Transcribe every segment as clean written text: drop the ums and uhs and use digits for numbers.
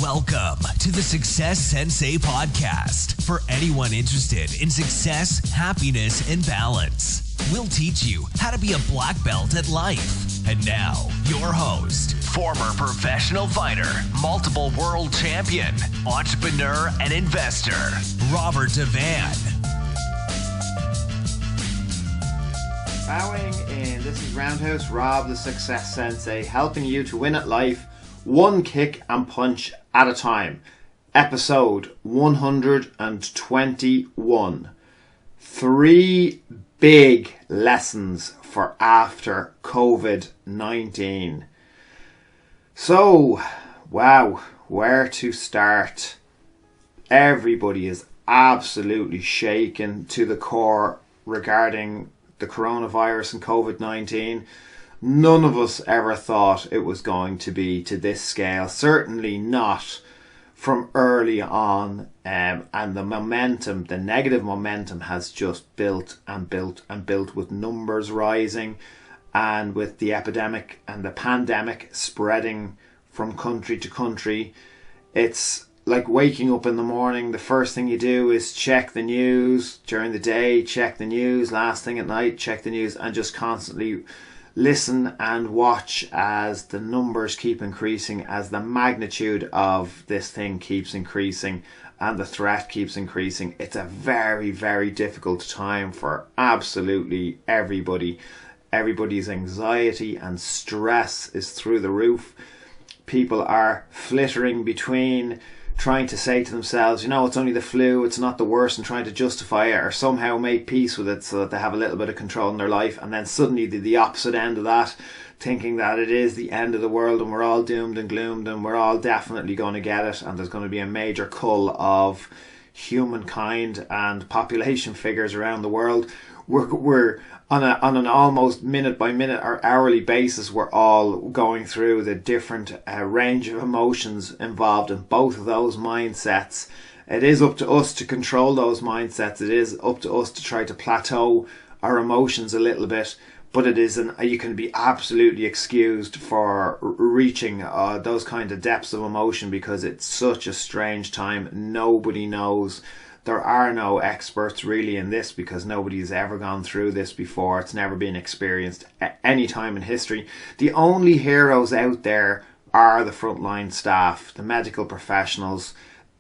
Welcome to the Success Sensei Podcast for anyone interested in success, happiness, and balance. We'll teach you how to be a black belt at life. And now, your host, former professional fighter, multiple world champion, entrepreneur, and investor, Robert Devane. Bowing in, this is Roundhouse, Rob the Success Sensei, helping you to win at life, one kick and punch at a time. Episode 121. 3 big lessons for after Covid-19. So, wow, where to start? Everybody is absolutely shaken to the core regarding the coronavirus and Covid-19. None of us ever thought it was going to be to this scale. Certainly not from early on. And the momentum, the negative momentum has just built and built and built, with numbers rising and with the epidemic and the pandemic spreading from country to country. It's like waking up in the morning, the first thing you do is check the news during the day, check the news, last thing at night, check the news, and just constantly listen and watch as the numbers keep increasing, as the magnitude of this thing keeps increasing and the threat keeps increasing. It's a very, very difficult time for absolutely everybody. Everybody's anxiety and stress is through the roof. People are flittering between trying to say to themselves, you know, it's only the flu, it's not the worst, and trying to justify it or somehow make peace with it so that they have a little bit of control in their life. And then suddenly the opposite end of that, thinking that it is the end of the world and we're all doomed and gloomed and we're all definitely going to get it, and there's going to be a major cull of humankind and population figures around the world. We're on an almost minute by minute or hourly basis, we're all going through the different range of emotions involved in both of those mindsets. It is up to us to control those mindsets. It is up to us to try to plateau our emotions a little bit. But you can be absolutely excused for reaching those kind of depths of emotion, because it's such a strange time. Nobody knows. There are no experts really in this, because nobody's ever gone through this before. It's never been experienced at any time in history. The only heroes out there are the frontline staff, the medical professionals,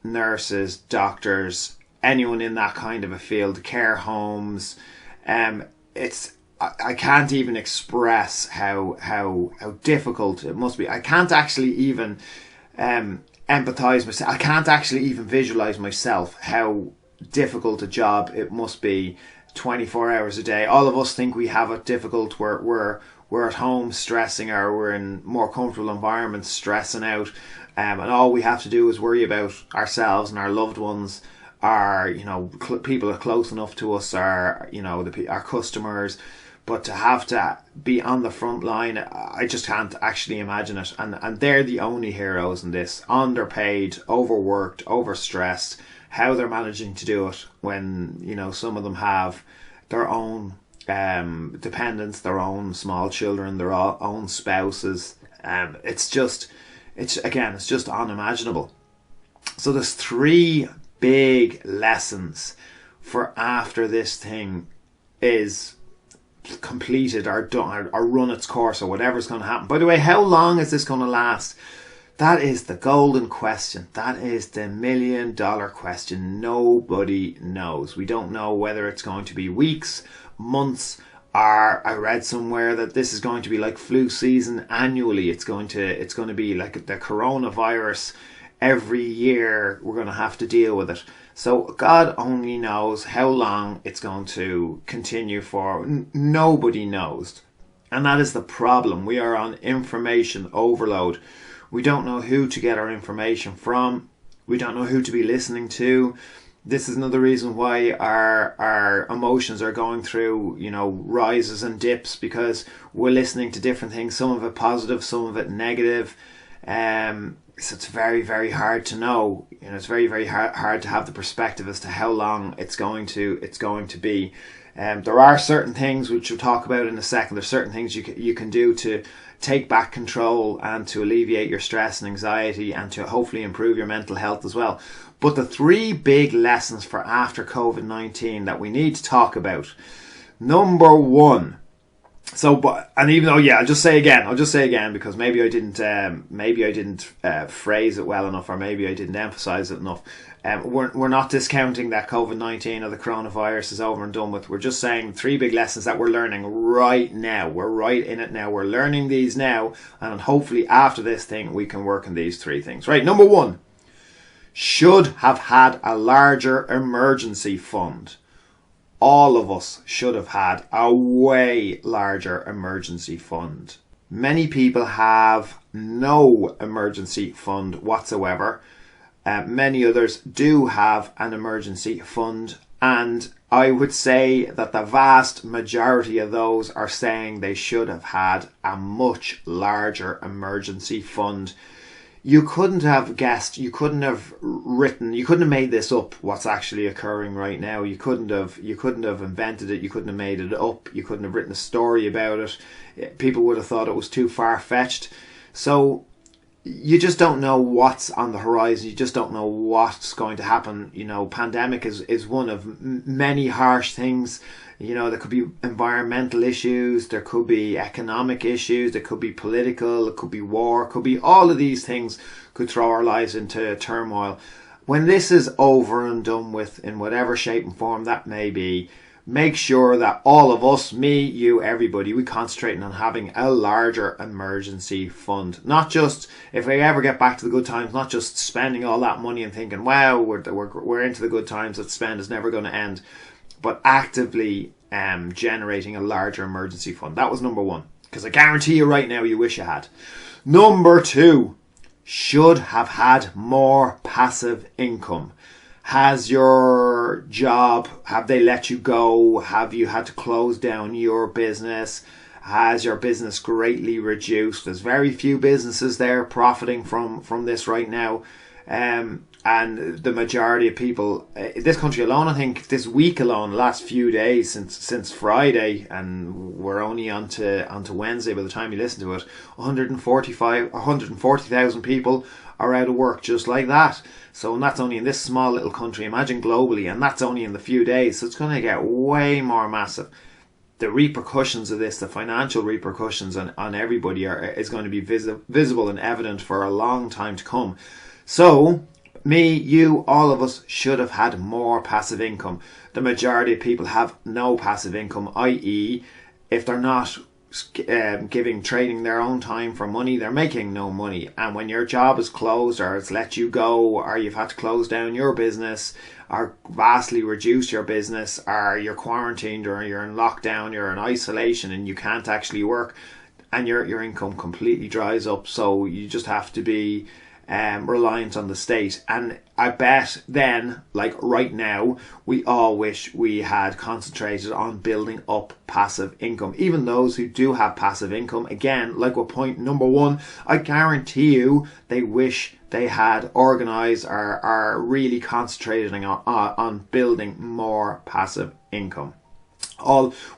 nurses, doctors, anyone in that kind of a field, care homes. I can't even express how difficult it must be. I can't actually even empathize myself. I can't actually even visualize myself how difficult a job it must be 24 hours a day. All of us think we have it difficult. We're at home stressing, or we're in more comfortable environments stressing out, and all we have to do is worry about ourselves and our loved ones, our people are close enough to us, our our customers. But to have to be on the front line, I just can't actually imagine it. And they're the only heroes in this. Underpaid, overworked, overstressed. How they're managing to do it when, some of them have their own dependents, their own small children, their own spouses. It's just unimaginable. So there's 3 big lessons for after this thing is completed or done or run its course, or whatever's going to happen. By the way, how long is this going to last? That is the golden question. That is the $1 million question. Nobody knows. We don't know whether it's going to be weeks, months, or I read somewhere that this is going to be like flu season annually. It's going to be like the coronavirus. Every year we're going to have to deal with it. So God only knows how long it's going to continue for. Nobody knows. And that is the problem. We are on information overload. We don't know who to get our information from. We don't know who to be listening to. This is another reason why our emotions are going through, rises and dips, because we're listening to different things, some of it positive, some of it negative. So it's very, very hard to know. It's very, very hard to have the perspective as to how long it's going to be. There are certain things which we'll talk about in a second. There's certain things you can do to take back control and to alleviate your stress and anxiety and to hopefully improve your mental health as well. But the 3 big lessons for after COVID-19 that we need to talk about. Number 1. And even though, I'll just say again because maybe I didn't phrase it well enough, or maybe I didn't emphasize it enough. We're not discounting that COVID-19 or the coronavirus is over and done with. We're just saying 3 big lessons that we're learning right now. We're right in it now. We're learning these now, and hopefully after this thing we can work on these 3 things. Right, number 1, should have had a larger emergency fund. All of us should have had a way larger emergency fund. Many people have no emergency fund whatsoever. Many others do have an emergency fund, and I would say that the vast majority of those are saying they should have had a much larger emergency fund. You couldn't have guessed, you couldn't have made this up, what's actually occurring right now. You couldn't have invented it, you couldn't have made it up, you couldn't have written a story about it. People would have thought it was too far-fetched. So you just don't know what's on the horizon. You just don't know what's going to happen. Pandemic is one of many harsh things. There could be environmental issues, there could be economic issues, there could be political, it could be war, it could be all of these things could throw our lives into turmoil. When this is over and done with, in whatever shape and form that may be, make sure that all of us, me, you, everybody, we concentrate on having a larger emergency fund. Not just, if we ever get back to the good times, not just spending all that money and thinking, wow, we're into the good times, that spend is never going to end, but actively generating a larger emergency fund. That was number 1, because I guarantee you right now you wish you had. Number 2, should have had more passive income. Has your job, have they let you go? Have you had to close down your business? Has your business greatly reduced? There's very few businesses there profiting from this right now. And the majority of people in this country alone, I think this week alone, the last few days since Friday, and we're only onto Wednesday by the time you listen to it, 140,000 people are out of work just like that. So, and that's only in this small little country. Imagine globally, and that's only in the few days. So it's going to get way more massive. The repercussions of this, the financial repercussions on everybody is going to be visible and evident for a long time to come. So me, you, all of us should have had more passive income. The majority of people have no passive income, i.e. if they're not trading their own time for money, they're making no money. And when your job is closed, or it's let you go, or you've had to close down your business, or vastly reduce your business, or you're quarantined, or you're in lockdown, you're in isolation and you can't actually work, and your income completely dries up, so you just have to be reliant on the state. And I bet then, like right now, we all wish we had concentrated on building up passive income. Even those who do have passive income, again, like with point number 1, I guarantee you they wish they had organised or are really concentrating on building more passive income.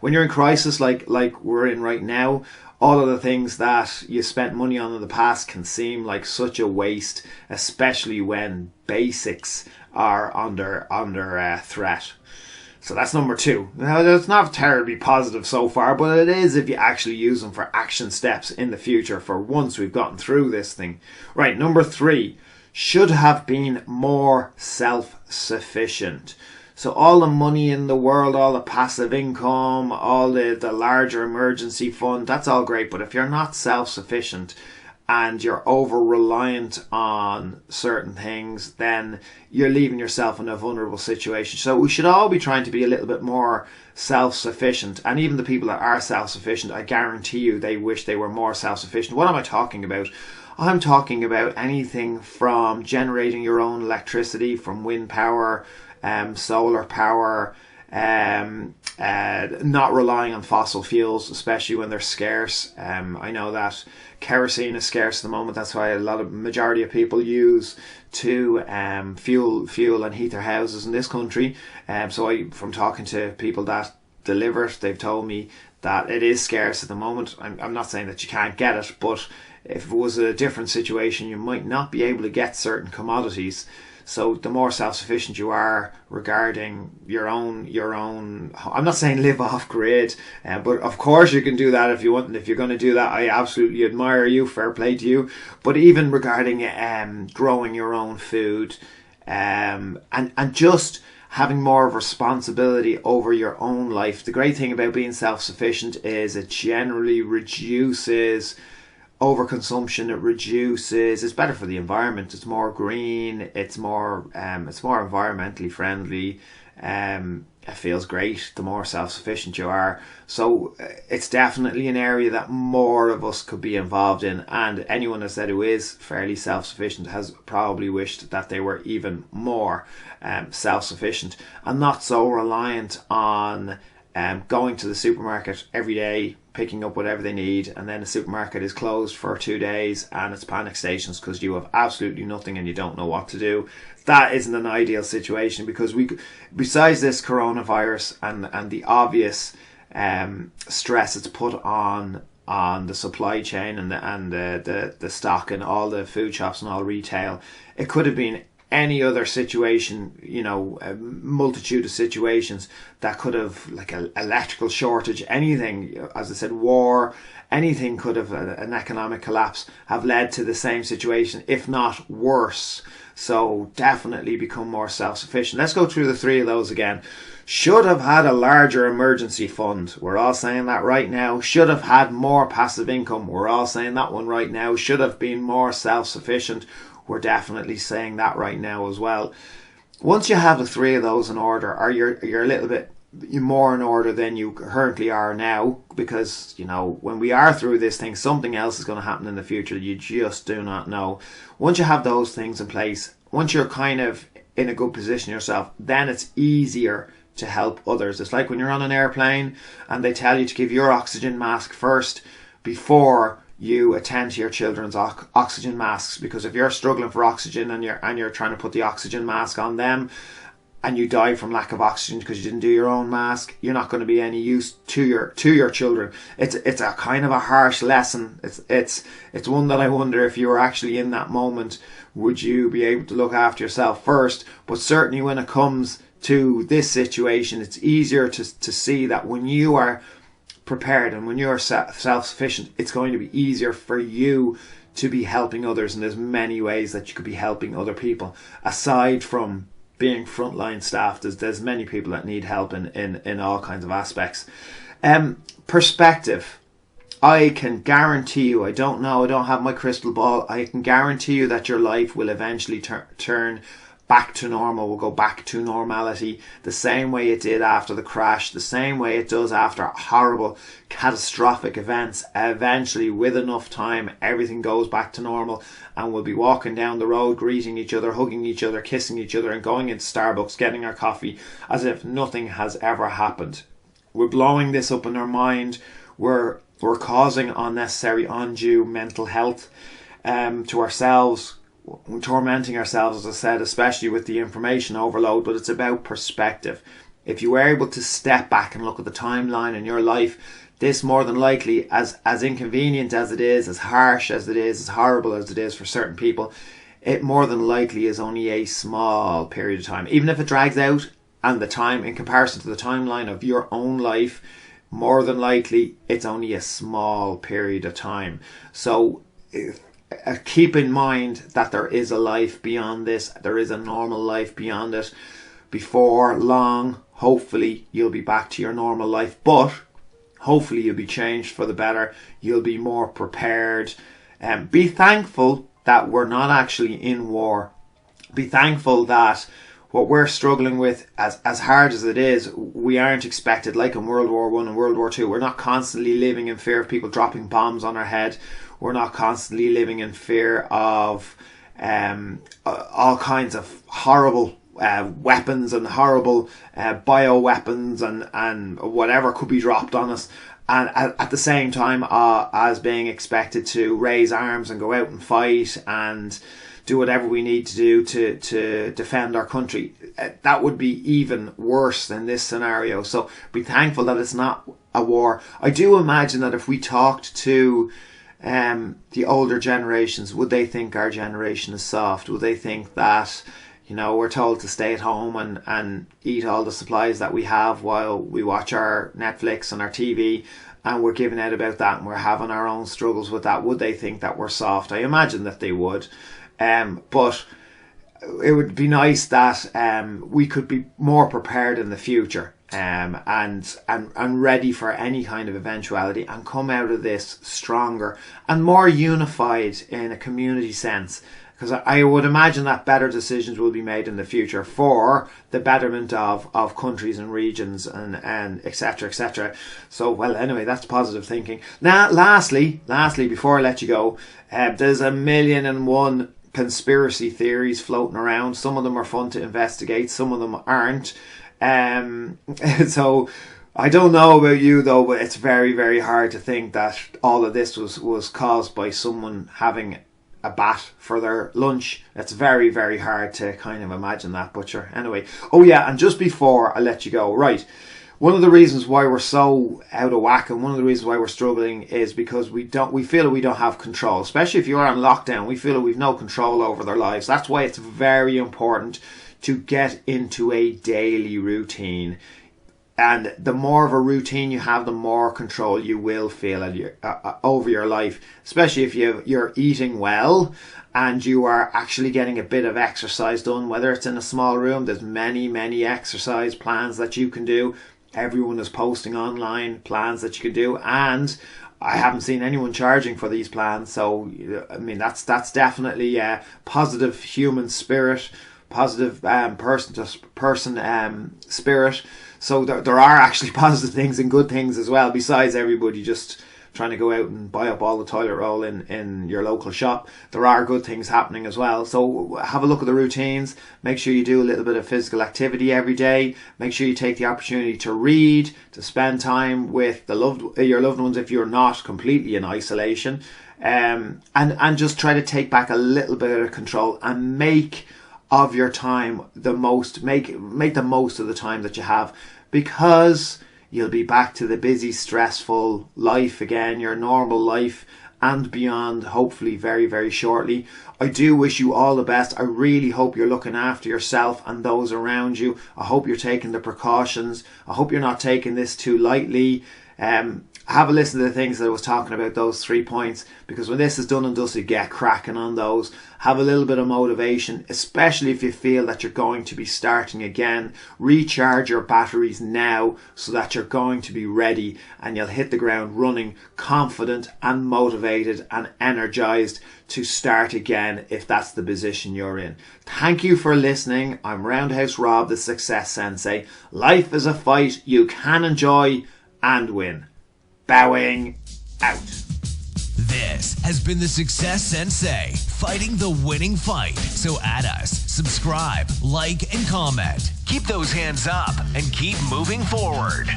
When you're in crisis like we're in right now, all of the things that you spent money on in the past can seem like such a waste, especially when basics are under threat. So that's number 2. Now, it's not terribly positive so far, but it is if you actually use them for action steps in the future for once we've gotten through this thing. Right, number 3, should have been more self-sufficient. So all the money in the world, all the passive income, all the larger emergency fund, that's all great. But if you're not self-sufficient and you're over-reliant on certain things, then you're leaving yourself in a vulnerable situation. So we should all be trying to be a little bit more self-sufficient. And even the people that are self-sufficient, I guarantee you they wish they were more self-sufficient. What am I talking about? I'm talking about anything from generating your own electricity from wind power, solar power, not relying on fossil fuels, especially when they're scarce. I know that kerosene is scarce at the moment. That's why majority of people use to fuel and heat their houses in this country. So from talking to people that deliver it. They've told me that it is scarce at the moment. I'm not saying that you can't get it, but if it was a different situation, you might not be able to get certain commodities. So the more self-sufficient you are regarding your own, I'm not saying live off grid, but of course you can do that if you want. And if you're going to do that, I absolutely admire you. Fair play to you. But even regarding growing your own food, and just having more of responsibility over your own life. The great thing about being self-sufficient is it generally reduces overconsumption. It's better for the environment. It's more green. It's more environmentally friendly. It feels great the more self-sufficient you are. So it's definitely an area that more of us could be involved in, and anyone that said who is fairly self-sufficient has probably wished that they were even more self-sufficient and not so reliant on going to the supermarket every day, picking up whatever they need, and then the supermarket is closed for 2 days and it's panic stations because you have absolutely nothing and you don't know what to do. That isn't an ideal situation, because besides this coronavirus and the obvious stress it's put on the supply chain and the stock and all the food shops and all retail, it could have been any other situation, a multitude of situations that could have, like an electrical shortage, anything, as I said, war, anything could have, an economic collapse, have led to the same situation, if not worse. So definitely become more self-sufficient. Let's go through the 3 of those again. Should have had a larger emergency fund. We're all saying that right now. Should have had more passive income. We're all saying that one right now. Should have been more self-sufficient. We're definitely saying that right now as well. Once you have the 3 of those in order, or you're a little bit more in order than you currently are now, because when we are through this thing, something else is going to happen in the future. You just do not know. Once you have those things in place, once you're kind of in a good position yourself, then it's easier to help others. It's like when you're on an airplane and they tell you to give your oxygen mask first before you attend to your children's oxygen masks, because if you're struggling for oxygen and you're trying to put the oxygen mask on them and you die from lack of oxygen because you didn't do your own mask, you're not going to be any use to your children. It's a kind of a harsh lesson. It's one that I wonder, if you were actually in that moment, would you be able to look after yourself first? But certainly when it comes to this situation, it's easier to see that when you are prepared and when you're self-sufficient, it's going to be easier for you to be helping others. And there's many ways that you could be helping other people aside from being frontline staff. There's many people that need help in all kinds of aspects. Perspective. I can guarantee you, I don't know, I don't have my crystal ball, I can guarantee you that your life will eventually turn back to normal, will go back to normality, the same way it did after the crash, the same way it does after horrible catastrophic events. Eventually, with enough time, everything goes back to normal, and we'll be walking down the road, greeting each other, hugging each other, kissing each other, and going into Starbucks, getting our coffee as if nothing has ever happened. We're blowing this up in our mind. We're causing unnecessary, undue mental health to ourselves, tormenting ourselves, as I said, especially with the information overload. But it's about perspective. If you were able to step back and look at the timeline in your life, this more than likely, as inconvenient as it is, as harsh as it is, as horrible as it is for certain people, it more than likely is only a small period of time. Even if it drags out, and the time in comparison to the timeline of your own life, more than likely it's only a small period of time. So keep in mind that there is a life beyond this. There is a normal life beyond it. Before long, hopefully you'll be back to your normal life, but hopefully you'll be changed for the better. You'll be more prepared. Be thankful that we're not actually in war. Be thankful that what we're struggling with, as hard as it is, we aren't expected, like in World War I and World War II. We're not constantly living in fear of people dropping bombs on our head. We're not constantly living in fear of all kinds of horrible weapons and horrible bioweapons and whatever could be dropped on us. And at the same time as being expected to raise arms and go out and fight and do whatever we need to do to defend our country. That would be even worse than this scenario. So be thankful that it's not a war. I do imagine that if we talked to the older generations, would they think our generation is soft? Would they think that, we're told to stay at home and eat all the supplies that we have while we watch our Netflix and our TV, and we're giving out about that and we're having our own struggles with that? Would they think that we're soft? I imagine that they would. But it would be nice that we could be more prepared in the future, and ready for any kind of eventuality, and come out of this stronger and more unified in a community sense. Because I would imagine that better decisions will be made in the future for the betterment of countries and regions and et cetera, et cetera. So, well, anyway, that's positive thinking. Now, lastly, before I let you go, there's 1,000,001 conspiracy theories floating around. Some of them are fun to investigate. Some of them aren't. So I don't know about you though, but it's very, very hard to think that all of this was caused by someone having a bat for their lunch. It's very, very hard to kind of imagine that, but sure. Anyway, oh yeah, and just before I let you go, right, one of the reasons why we're so out of whack, and one of the reasons why we're struggling, is because we feel that we don't have control. Especially if you're on lockdown, we feel that we've no control over their lives. That's why it's very important to get into a daily routine. And the more of a routine you have, the more control you will feel over your life. Especially if you're eating well and you are actually getting a bit of exercise done, whether it's in a small room. There's many, many exercise plans that you can do. Everyone is posting online plans that you can do, and I haven't seen anyone charging for these plans. So, I mean, that's definitely a positive human spirit, positive person to person spirit. So there are actually positive things and good things as well, besides everybody just trying to go out and buy up all the toilet roll in your local shop. There are good things happening as well. So have a look at the routines. Make sure you do a little bit of physical activity every day. Make sure you take the opportunity to read, to spend time with your loved ones if you're not completely in isolation, and just try to take back a little bit of control and make of your time the most. Make the most of the time that you have, because you'll be back to the busy, stressful life again, your normal life and beyond, hopefully very, very shortly. I do wish you all the best. I really hope you're looking after yourself and those around you. I hope you're taking the precautions. I hope you're not taking this too lightly. Have a listen to the things that I was talking about, those 3 points, because when this is done and dusted, get cracking on those. Have a little bit of motivation, especially if you feel that you're going to be starting again. Recharge your batteries now so that you're going to be ready and you'll hit the ground running, confident and motivated and energized to start again if that's the position you're in. Thank you for listening. I'm Roundhouse Rob, the Success Sensei. Life is a fight you can enjoy and win. Bowing out. This has been the Success Sensei, fighting the winning fight. So add us, subscribe, like, and comment. Keep those hands up and keep moving forward.